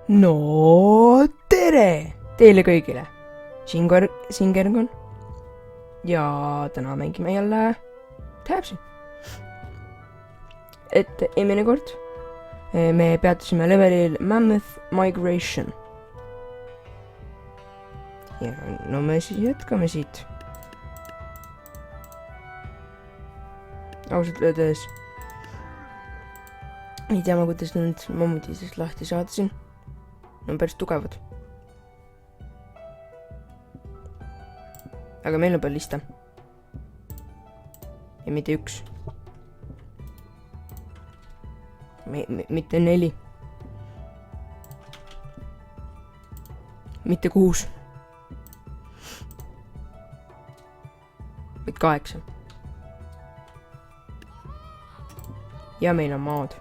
No tere teile kõigile! Singergon ja täna mängime jälle Tabsi. Et eelmine kord me peatusime levelil Mammoth Migration. Ja no me siis jätkame siit. Ausalt öeldes ei tea ma, kuidas nüüd mammutidest lahti saada siin. On päris tugevad. Aga meil on ballista. Ja mitte üks. Mitte 4. Mitte 6. Vaid 8. Ja meil on maad.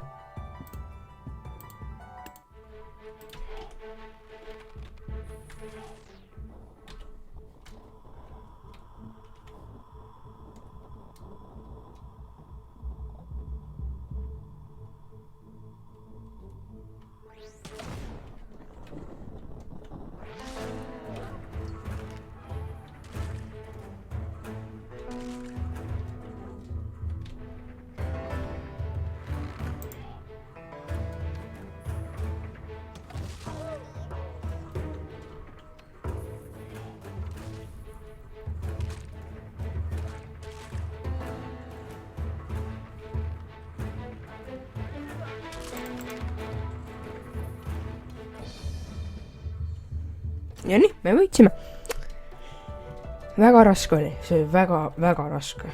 Ja nii, me võitsime. Väga raske oli, see oli väga raske.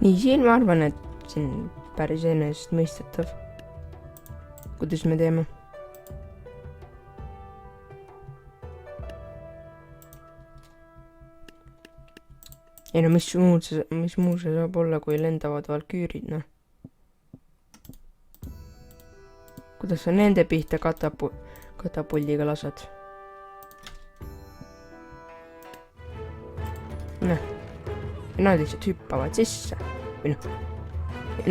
Nii, siin ma arvan, et siin päris enesest mõistetav. Kuidas me teeme? Ei no, mis muu see saab olla, kui lendavad valküürid, noh. Kuidas sa nende pihta katapuldiga lased? Noh. Nad lihtsalt hüppavad sisse. Või noh.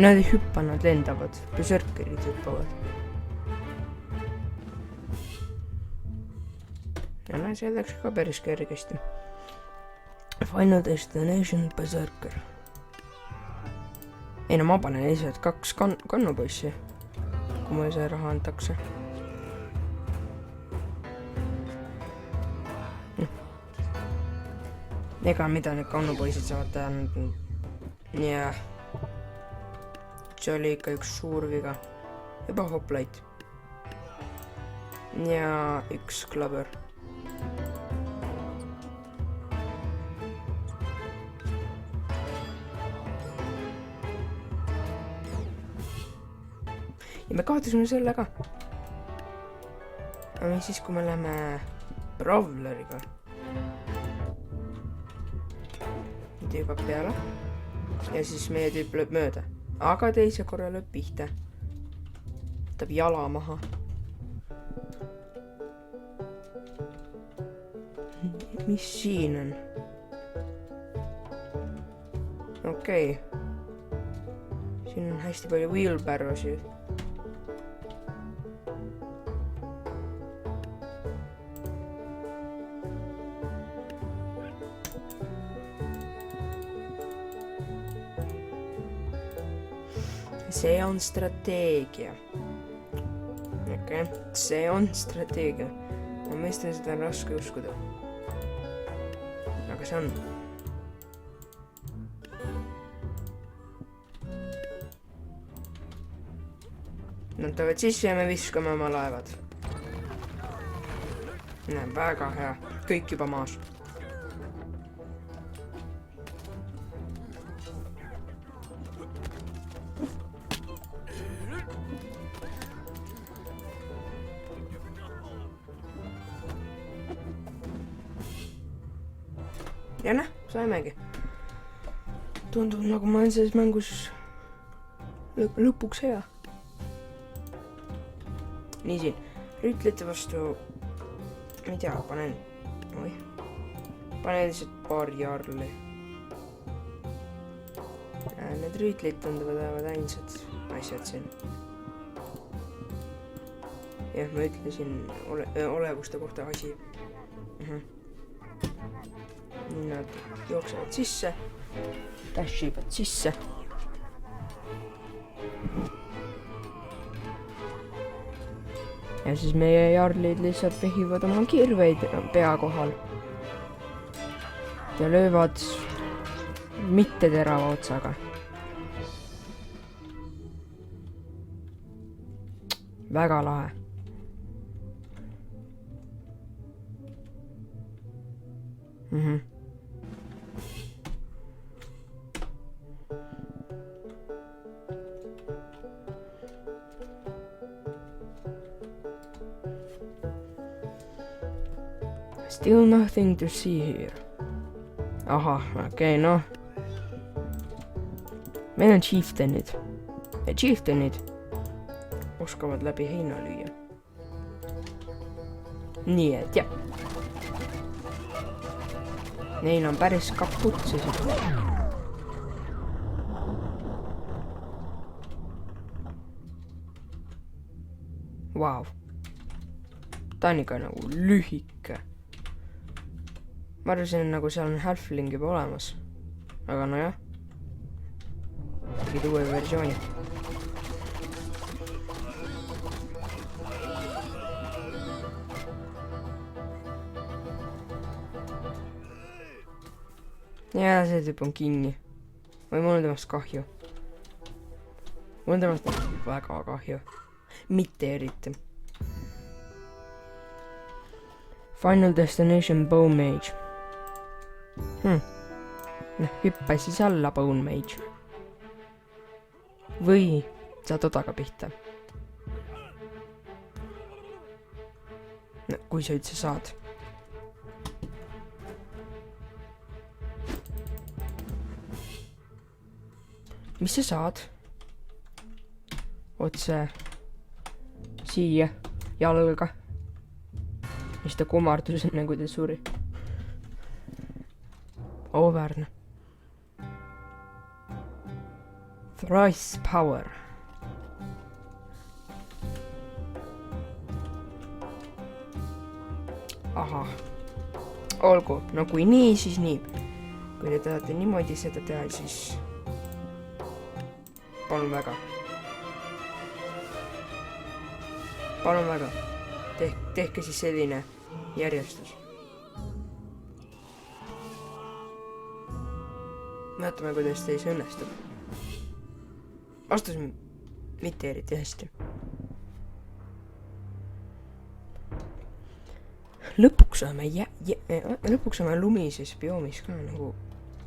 Nad ei hüppa, nad lendavad. Berserkerid hüppavad. Ja no see läks ka päris kergesti. Final Destination Berserker. Ei no ma panen lihtsalt 2 kannupoissi. Kui mulle see raha antakse. Ega mida need kannupoisid saavad teha. Jah. See oli ikka üks suur viga. Juba hoplait. Ja üks klaber. Ja me kaotasime selle ka. Aga siis, kui me läheme Brawleriga. Tüüp hakkab peale. Ja siis meie tüüp lööb mööda. Aga teise korra lööb pihta. Võtab jala maha. Mis siin on? Okei. Siin on hästi palju wheelbarrowsid. See on strateegia. Okei, see on strateegia. Ma mõistan, seda on raske uskuda. Aga see on. Nad tulevad sisse ja me viskame oma laevad. Väga hea. Kõik juba maas. Ja noh, saimegi. Tundub nagu ma olen selles mängus lõpuks hea. Nii siin, rüütlite vastu, ma ei tea, panen lihtsalt paar jarli. Need rüütlid tunduvad olevat ainsad asjad siin. jah, ma ütlesin olevuste kohta asi. Nii nad jooksevad sisse, dashivad sisse. Ja siis meie jarlid lihtsalt vehivad oma kirveid pea kohal. Ja löövad mitte terava otsaga. Väga lahe. Still nothing to see here. Ahah, okei, noh. Meil on chieftainid. Ja chieftainid oskavad läbi heina lüüa. Nii et jah. Neil on päris kaputsesid. Vau. Ta on ikka nagu lühike. Ma arvasin, nagu seal on halfling juba olemas. Aga no jah. Tegid uue versiooni. Ja see tüüp on kinni. Või mul on temast kahju. Mul on temast väga kahju. Mitte eriti. Final Destination Bone Mage. Hüppa siis alla Bone Mage. Või saad odaga pihta. No, kui sa üldse saad. Mis sa saad? Otse siia jalga. Mis ta kumardus enne, kui ta suri. Auväärne. Thrice power. Ahah. Olgu, no kui nii, siis nii. Kui te tahate niimoodi seda teha, siis palun väga. Palun väga. Tehke siis selline järjestus. Vaatame, kuidas teis õnnestub. Vastus mitte eriti hästi. Lõpuks oleme lumises bioomis ka nagu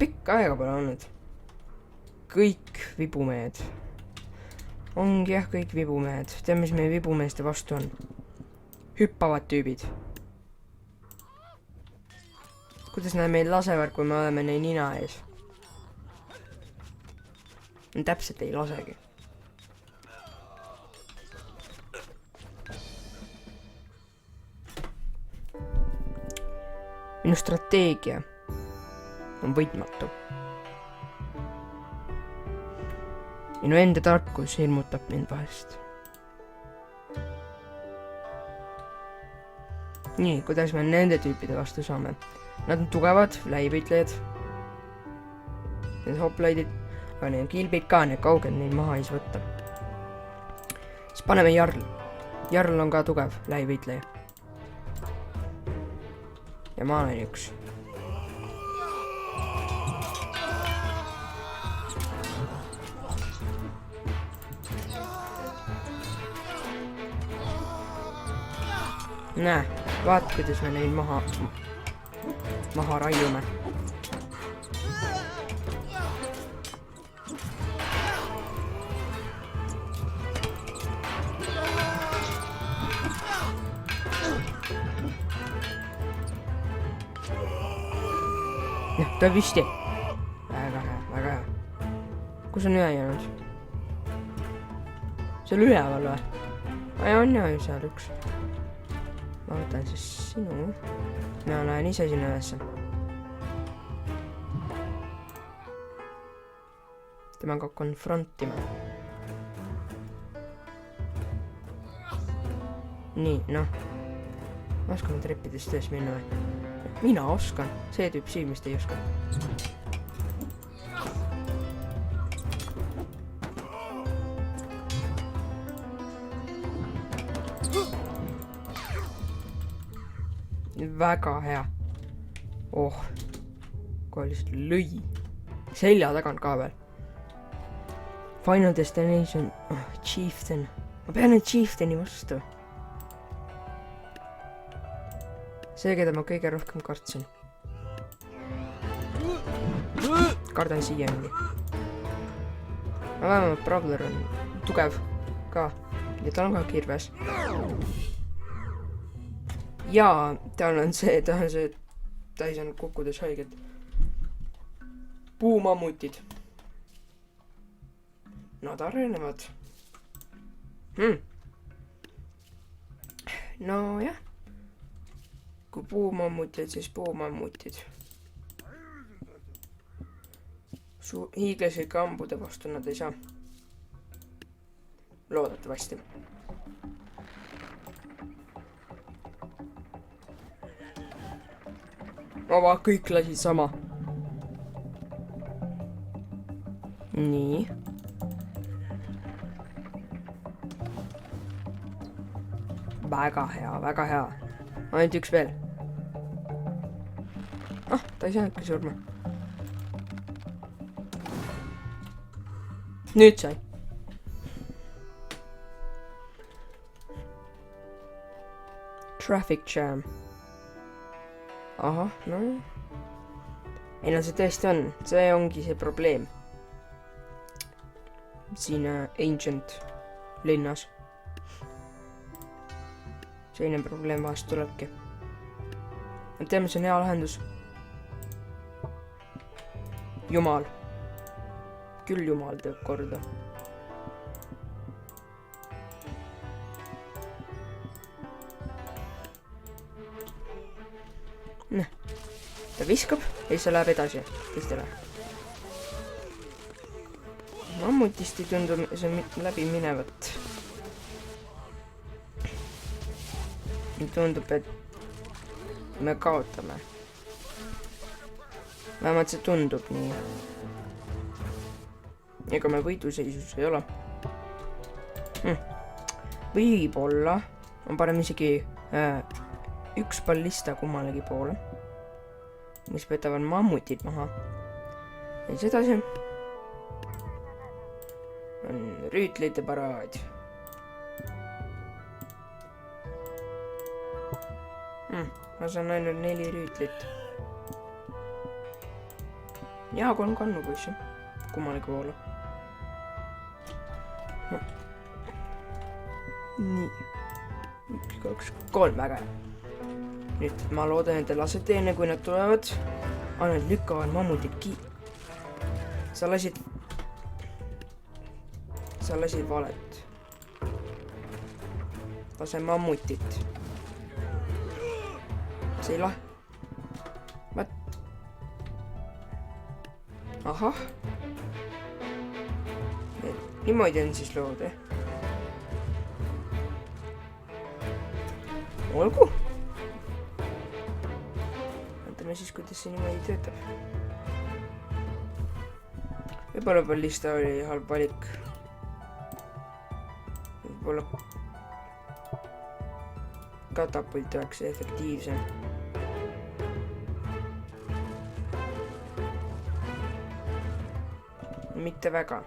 pikka aega pole olnud. Kõik vibumehed. Ongi jah, kõik vibumehed. Tead, mis meie vibumeeste vastu on? Hüppavad tüübid. Kuidas nad meid lasevad, kui me oleme neil nina ees? Täpselt ei lasegi. Minu strateegia on võitmatu. Minu enda tarkus hirmutab mind vahest. Nii, kuidas me nende tüüpide vastu saame? Nad on tugevad, läivõitlejad. Need hoplaidid, aga need on kilbid ka, need kauged neid maha ei saa võtta. Siis paneme Jarl. Jarl on ka tugev läivõitleja. Ja ma olen üks. Näe, vaat kuidas me neid maha raiume. Jah, ta visti. Väga hea, väga hea. Kus on ühe jäänud? Seal üleval või? Ai, on ju seal üks. Ma võtan siis sinu. Ma lähen ise sinna ülesse. Temaga konfrontima. nii, noh. Oskame treppidest üles minna või? Mina oskan. See tüüp siin vist ei oska. Väga hea. Oh. Kohe lihtsalt lõi. Selja tagant ka veel. Final Destination. Oh, Chieftain. Ma pean nüüd Chieftaini vastu. See, keda ma kõige rohkem kartsin. Kardan siiani. Ma vähemalt Brawler on tugev ka. Ja tal on ka kirves. Jaa, tal on see, ta ei saanud kukkudes haiget. Puumammutid. Nad arenevad. No jah. Kui puumammutid, siis puumammutid. Hiiglasi kambude vastu nad ei saa. Loodetavasti. Ava, kõik lasid sama. Nii. Väga hea, väga hea. Ainult üks veel. Ah, ta ei saanudki surma. Nüüd sai. Traffic jam. Ahah, no jah. Ei no see tõesti on. See ongi see probleem. Siin Ancient linnas. Selline probleem vahest tulebki. Ma teame, see on hea lahendus. Jumal. Küll Jumal teeb korda. Näh. Ta viskab ja siis läheb edasi teistele. Mammutist ei tundu see läbi minevat. Tundub, et me kaotame. Vähemalt see tundub nii. Ega me võiduseisus ei ole. Võib-olla on parem isegi üks ballista kummalegi poole, mis petavad mammutid maha. Ja siis edasi on rüütlite paraad. Ma saan ainult 4 rüütlit. Ja 3 kannupoissi kummalegi poole. Nii. 1, 2, 3, väga hea. Nüüd ma loodan, et te lasete enne, kui nad tulevad. Nad lükkavad mammutid Sa lasid valet. Lase mammutit. See ei What? Ahah. Niimoodi on siis lood, Olgu. Vaatame siis, kuidas see niimoodi töötab. Võib-olla ballista oli halb valik. Võib-olla katapult oleks efektiivsem. Mitte väga.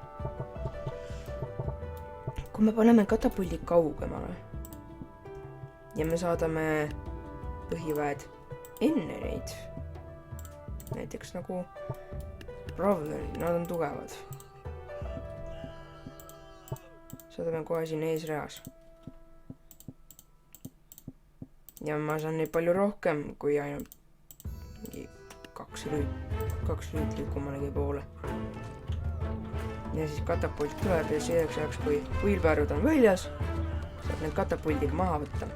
Kui me paneme katapuldi kaugemale ja me saadame põhiväed enne neid, näiteks nagu Brawlerid, nad on tugevad. Saadame kohe siin eesreas. Ja ma saan neid palju rohkem kui ainult 2 rüütlit kummalegi poole. Ja siis katapult tuleb ja selleks ajaks, kui puilpäärud on väljas, saab need katapuldiga maha võtta.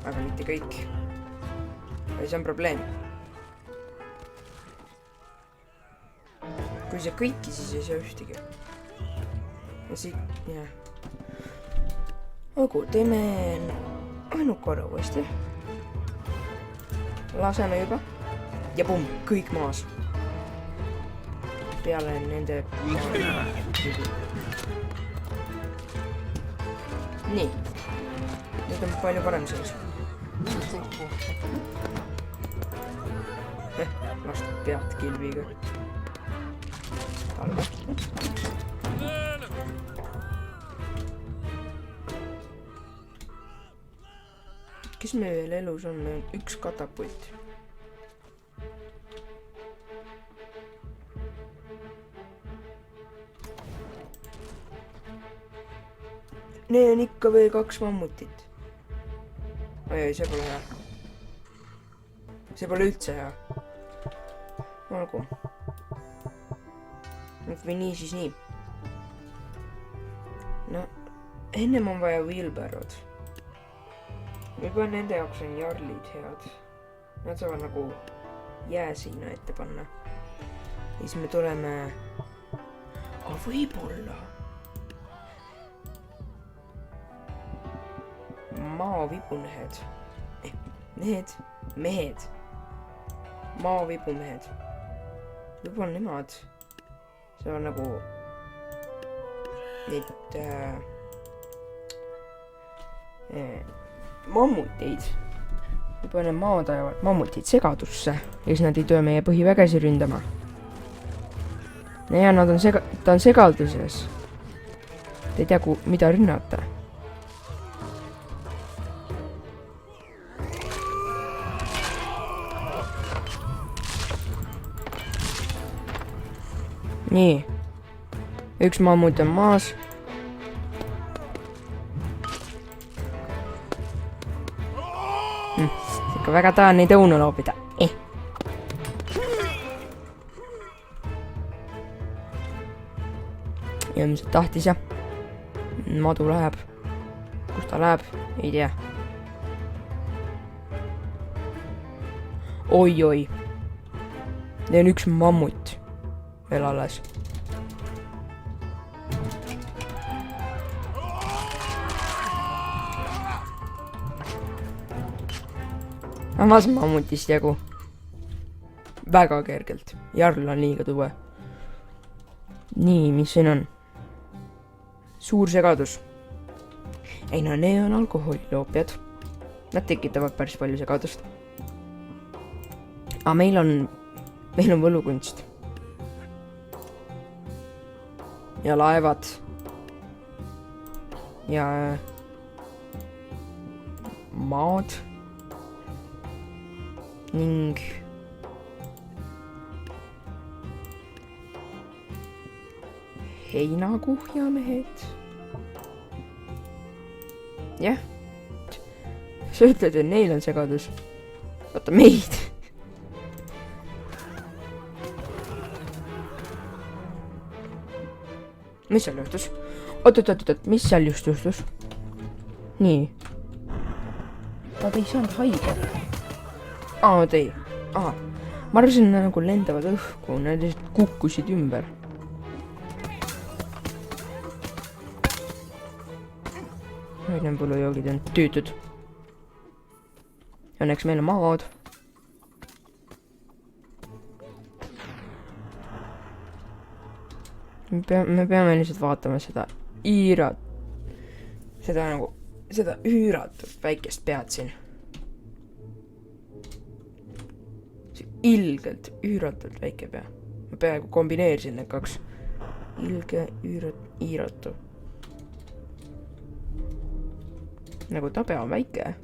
Aga mitte kõik. Ja see on probleem. Kui see kõiki, siis ei saa ühtegi. Ja siit, jah. olgu, teeme ainult korra uuesti. Laseme juba. Ja pumm, kõik maas. Peale nende... Nii. Nüüd on palju parem seis. Vastu pead kilbiga. Talve. Kes meil veel elus on? Meil on üks katapult. Need on ikka veel 2 mammutit. Oi, see pole hea. See pole üldse hea. Olgu. Või nii, siis nii. No, ennem on vaja wheelbarrow'd. Võib-olla nende jaoks on jarlid head. Nad saavad nagu jääsiina ette panna. Ja siis me tuleme... võib-olla. Maavibumehed. Mehed. Maavibumehed. Võib-olla nemad saavad nagu... Need... mammuteid. Võib-olla need maad ajavad mammutid segadusse ja siis nad ei töö meie põhivägesi ründama. Ja nad on ta on segaduses. Te ei tea, mida rünnata. Nii. Üks mammut on maas. Ikka väga tahan neid õunu loobida. Ilmselt tahtis jah. Madu läheb. Kus ta läheb? Ei tea. Oi. Neil on üks mammut veel alles. Samas mammutist jagu. Väga kergelt. Jarl on liiga tuve. Nii, mis siin on? Suur segadus. Ei no, need on alkoholiloopiad. Nad tekitavad päris palju segadust. Aga meil on võlukunst. Ja laevad. Ja... maad. Ning... heinakuhjamehed. Jah. Sa ütled, et neil on segadus. Vaata meid. Mis seal juhtus? Oot, mis seal just juhtus? Nii. Nad ei saanud haige. Oot ei. Ma arvasin, nad nagu lendavad õhku. Nad lihtsalt kukkusid ümber. Need põlujoogid on tüütud. Õnneks meil on maad. Me peame lihtsalt vaatama seda seda üüratult väikest pead siin. See ilgelt üüratult väike pea. Ma peaaegu kombineerisin need 2. Ilge, iiratu. Nagu ta pea on väike.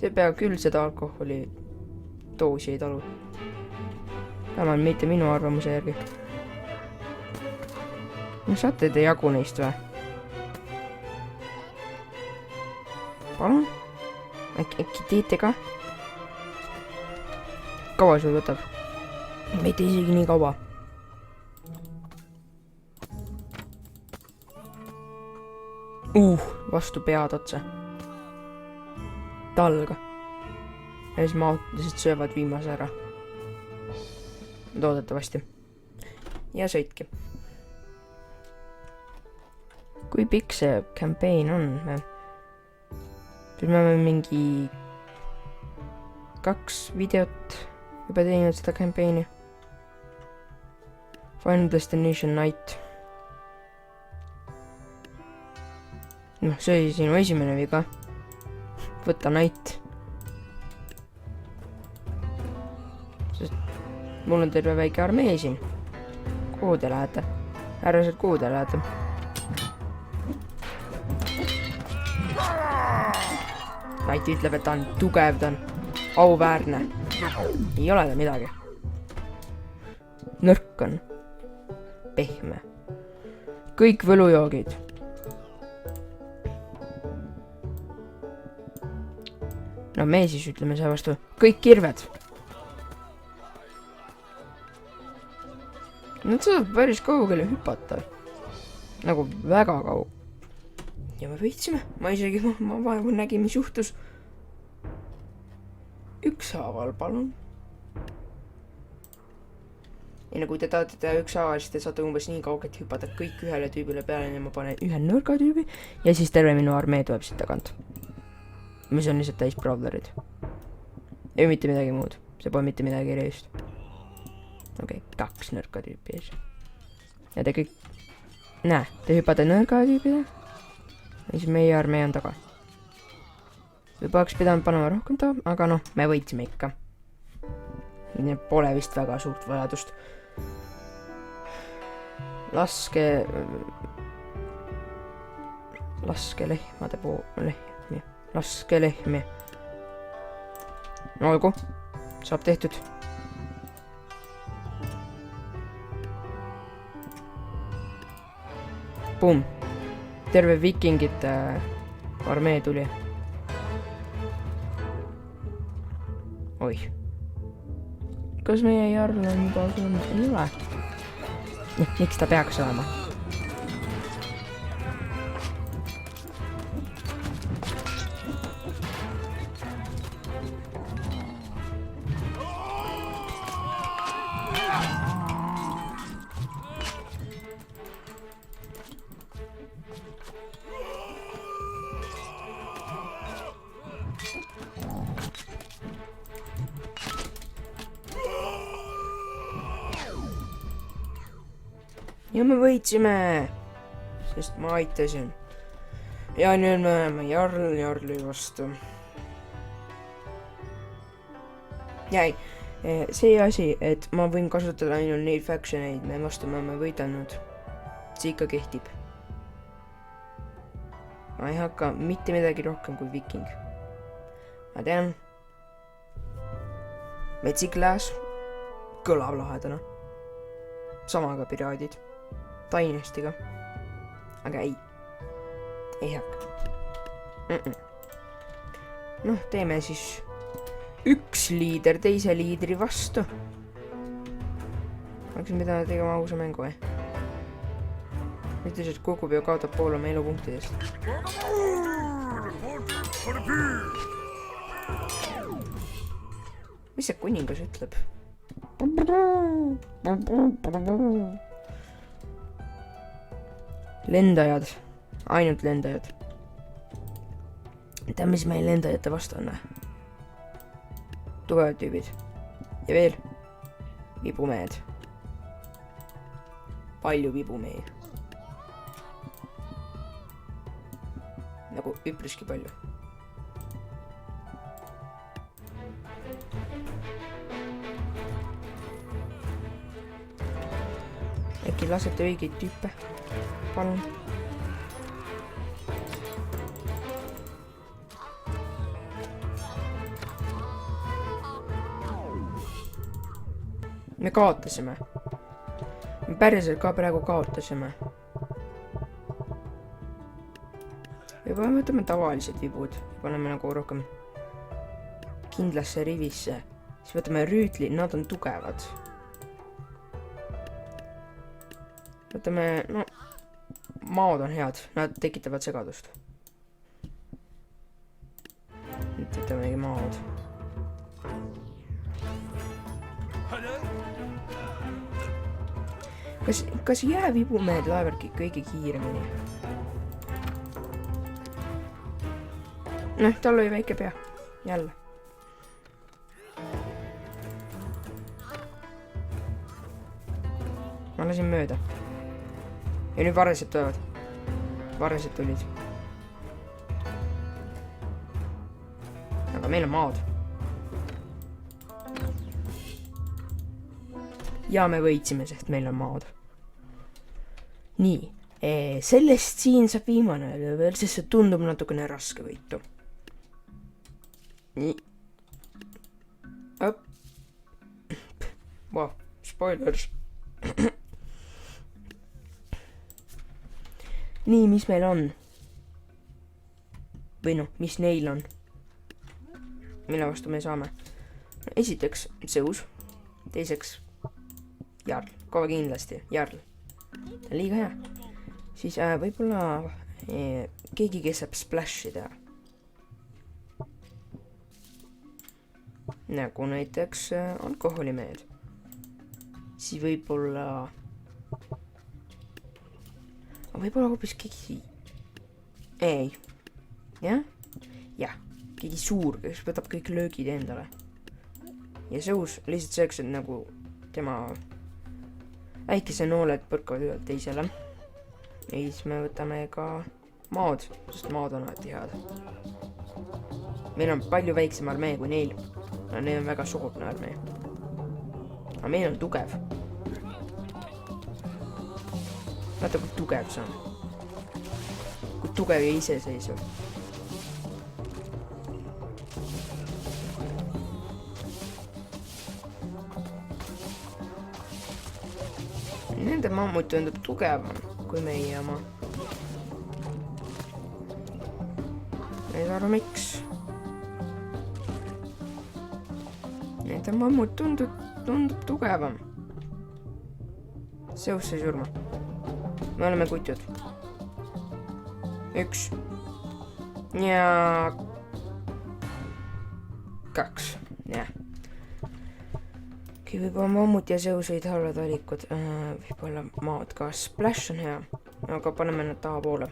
See pea küll seda alkoholi doosi ei talu. Vähemalt mitte minu arvamuse järgi. No saate te jagu neist või? Palun? Äkki teete ka? Kaua sul võtab? Mitte isegi nii kaua. Vastu pead otsa. Talga. Ja siis maotised söövad viimase ära. Toodetavasti. Ja sõitki. kui pikk see campaign on? Siis me oleme mingi 2 videot juba teinud seda campaign'i. Final Destination Night. Noh, see oli sinu esimene viga. Võta Night. Sest mul on terve väike armee siin. Kuhu te lähete? Härrased, kuhu te lähete? Night ütleb, et ta on tugev, ta on auväärne. Ei ole ta midagi. Nõrk on. Pehme. Kõik võlujoogid. No me siis ütleme see vastu. Kõik kirved. Nad saab päris kaugele hüpata. Nagu väga kaug. Ja me võitsime. Ma isegi ma vaevu nägin, mis juhtus. Ükshaaval, palun. Ja kui te tahate teha ükshaaval, siis te saate umbes nii kaugelt hüpata kõik ühele tüübile peale, ja ma panen ühe nõrga tüübi ja siis terve minu armee tuleb siit tagant. Mis on lihtsalt täis brawlerid. Ei mitte midagi muud. See pole mitte midagi erilist. Okei, 2 nõrka tüüpi ees. Ja te kõik... Näe, te hüpate nõrga tüübile. Ja siis meie armee on taga. Juba oleks pidanud panema rohkem taha, aga noh, me võitsime ikka. Pole vist väga suurt vajadust. Laske lehmade lehmi. Laske lehmi. Olgu, saab tehtud. Pum. Terve vikingite armee tuli. Oih. Kas meie jarl on juba tulnud? Ei ole. Miks ta peaks olema? Ja me võitsime, sest ma aitasin. Ja nüüd me oleme jarli vastu. Jäi, see asi, et ma võin kasutada ainult neid factioneid, me vastu me oleme võidanud. See ikka kehtib. Ma ei hakka mitte midagi rohkem kui viking. Ma tean. Metsiklas kõlab lahedana. Sama ka piraadid. Dynastyga. Aga ei hakka. Noh, teeme siis üks liider teise liidri vastu. Hakkasin pidanud tegema ausa mängu, Ütles, et kukub ja kaotab pool oma elupunktidest. Mis see kuningas ütleb? Lendajad. Ainult lendajad. Tea, mis meil lendajate vastu on? Tugevad tüübid. Ja veel vibumehed. Palju vibumehi. Nagu üpriski palju. Äkki lasete õigeid tüüpe? Palun. Me kaotasime. Me päriselt ka praegu kaotasime. Juba võtame tavalised vibud. Paneme nagu rohkem kindlasse rivisse. Siis võtame rüütli, nad on tugevad. Võtame, no, maod on head, nad tekitavad segadust. Nüüd võtamegi maod. Kas jäävibumehed laevadki kõige kiiremini? Noh, tal oli väike pea. Jälle. Ma lasin mööda. Ja nüüd varresed tulevad. Varresed tulid. Aga meil on maad. Ja me võitsime, sest meil on maad. Nii. Sellest siin saab viimane level, sest see tundub natukene raske võitu. Nii. Wow, spoilers. Nii, mis meil on? Või noh, mis neil on? Mille vastu me saame? Esiteks, Zeus. Teiseks, Jarl. Kohe kindlasti, Jarl. Liiga hea. Siis võib-olla keegi, kes saab splash'i teha. Nagu näiteks alkoholimehed. Siis võib-olla hoopis keegi... Ei. Jah? Jah. Keegi suur, kes võtab kõik löögid endale. Ja Zeus lihtsalt selleks, et nagu tema väikese nooled põrkavad ühelt teisele. Ja siis me võtame ka maad, sest maad on alati head. Meil on palju väiksem armee kui neil. Neil on väga soodne armee. Aga meil on tugev. Vaata, kui tugev see on. Kui tugev ja iseseisev. Nende mammut tundub tugevam kui meie oma. Ei saa aru, miks. Nende mammut tundub tugevam. Zeus sai surma. Me oleme kutjud. 1 ja 2. Jah. Võib-olla mammut ja Zeus olid halvad valikud. Võib-olla maad ka. Splash on hea. Aga paneme nad taha poole.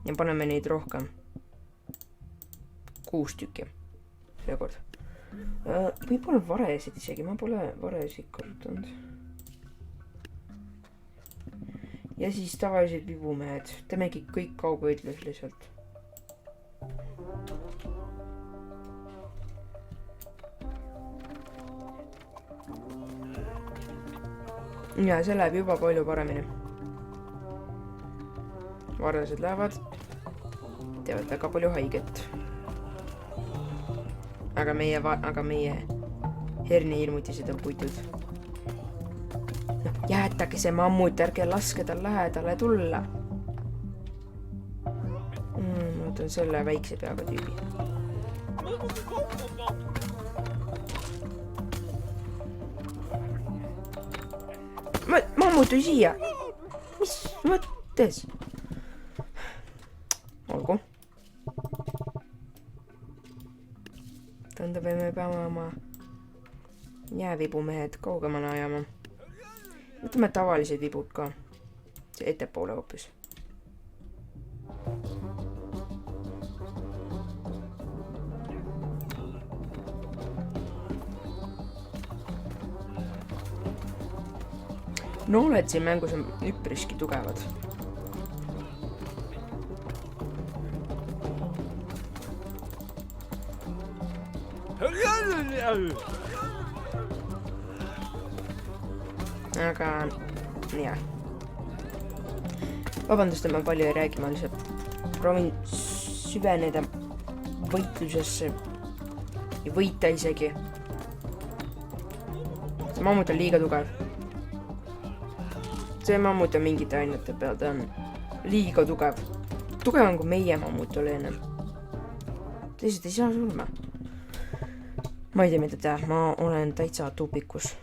Ja paneme neid rohkem. 6 tükki. Seekord. Võib-olla varesid isegi. Ma pole varesid kasutanud. Ja siis tavalised vibumehed. Teemegi kõik kaugvõitlus lihtsalt. Ja see läheb juba palju paremini. Varased lähevad. Teevad väga palju haiget. Aga meie herniilmutised on puitud. Jäetage see mammut, ärge laske tal lähedale tulla. Ma võtan selle väikse peaga tüübi. Mammut tuli siia. Mis mõttes? Olgu. Tundub, et me peame oma jäävibumehed kaugemale ajama. Võtame tavalised vibud ka. See ettepoole hoopis. Nooled siin mängus on üpriski tugevad. Aga jah. Vabandust, et ma palju ei räägi, ma lihtsalt proovin süveneda võitlusesse ja võita isegi. See mammut on liiga tugev. See mammut on mingite ainete peal, ta on liiga tugev. Tugevam kui meie mammut oli ennem. Teised ei saa surma. Ma ei tea, mida teha, ma olen täitsa tupikus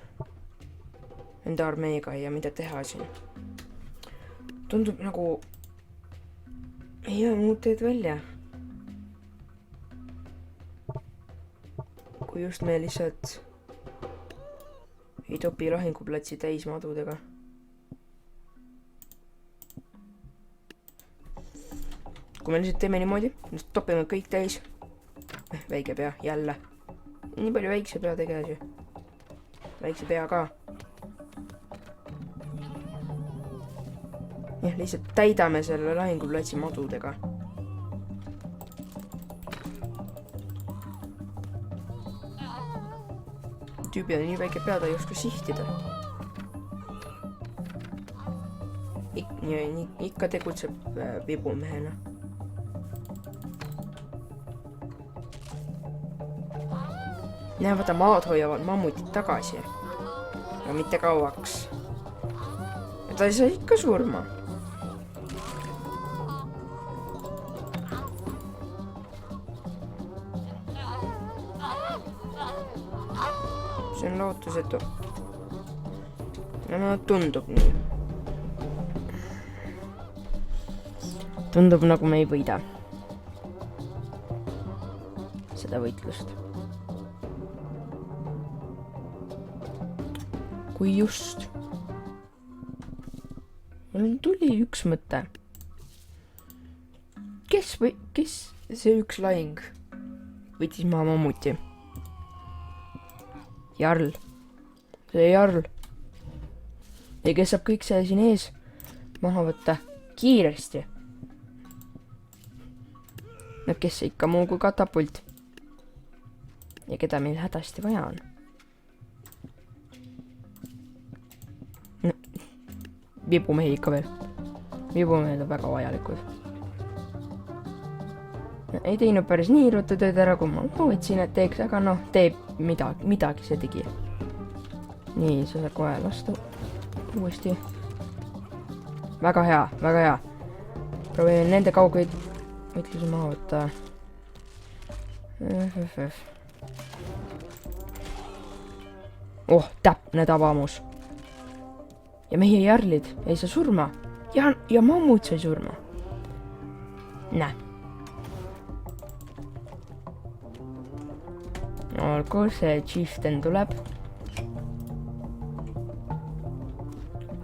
enda armeega ja mida teha siin. Tundub nagu ei ole muud teed välja. Kui just me lihtsalt ei topi lahinguplatsi täis madudega. kui me lihtsalt teeme niimoodi, topime kõik täis. Väike pea, jälle. Nii palju väikse pea tegelasi. Väikse pea ka. Jah, lihtsalt täidame selle lahinguplatsi madudega. Tüübid on nii väike pea, ta ei oska sihtida. Ikka tegutseb vibumehena. Näe, vaata, maad hoiavad mammutit tagasi. Aga mitte kauaks. Ja ta ei saa ikka surma. See on lootusetu. No tundub nii. Tundub nagu me ei võida seda võitlust. Kui just. Mul tuli üks mõte. Kes see üks lahing võitis maha mammuti? Jarl. See Jarl. Ja kes saab kõik see siin ees maha võtta kiiresti? No kes ikka muu kui katapult. Ja keda meil hädasti vaja on. No, vibumehi ikka veel. Vibumehed on väga vajalikud. No, ei teinud päris nii ruttu tööd ära, kui ma lootsin, et teeks, aga noh, teeb midagi see tegi. Nii, see saab kohe lasta uuesti. Väga hea, väga hea. Proovime nende kaugeid võitluse maha võtta. Oh, täpne tabamus. Ja meie jarlid ei saa surma. Ja mammut sai surma. Näe. Olgu, see chieftain tuleb.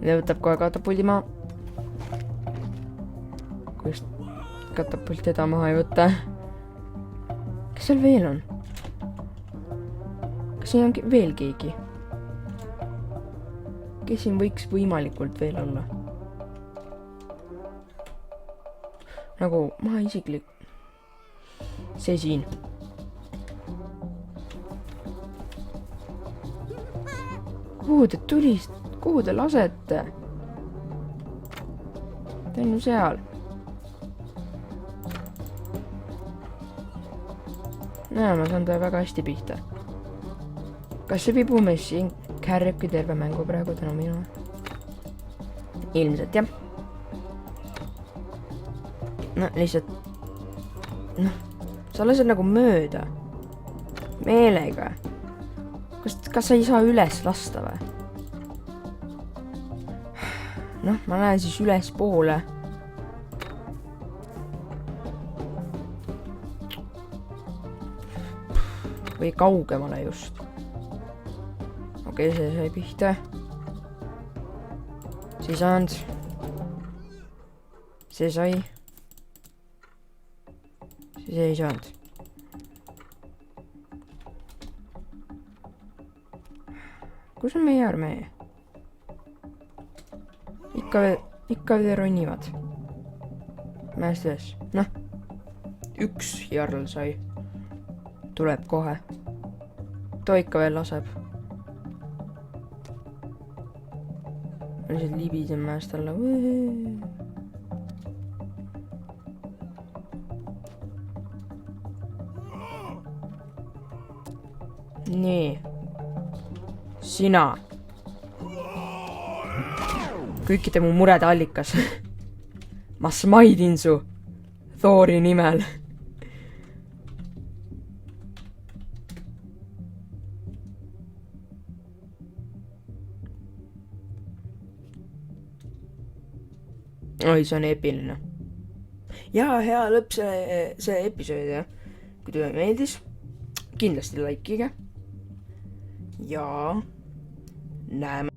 Ja võtab kohe katapuldi maa. Kui just katapult teda maha ei võtta. Kes seal veel on? Kas siin on veel keegi? Kes siin võiks võimalikult veel olla? Nagu maha isiklik. See siin. Kuhu te tulist? Kuhu te lasete? Ta on ju seal. Näe, ma saan ta väga hästi pihta. Kas see vibumees siin kärribki terve mängu praegu tänu minu? Ilmselt, jah. No, lihtsalt... Noh, sa lased nagu mööda. Meelega. Kas sa ei saa üles lasta või? Noh, ma lähen siis üles poole. Või kaugemale just. Okei, see sai pihta. See ei saanud. See sai. See ei saanud. Kus on meie armee? Ikka veel ronivad. Mäest üles. Noh. Üks jarl sai. Tuleb kohe. Too ikka veel laseb. Ma lihtsalt libisen mäest alla. Nii. Sina. Kõikide mu murede allikas. Ma smaidin su Thori nimel. Oi, see on eepiline. Ja hea lõpp see episood, jah. Kui teile meeldis, kindlasti likeige. Ja näeme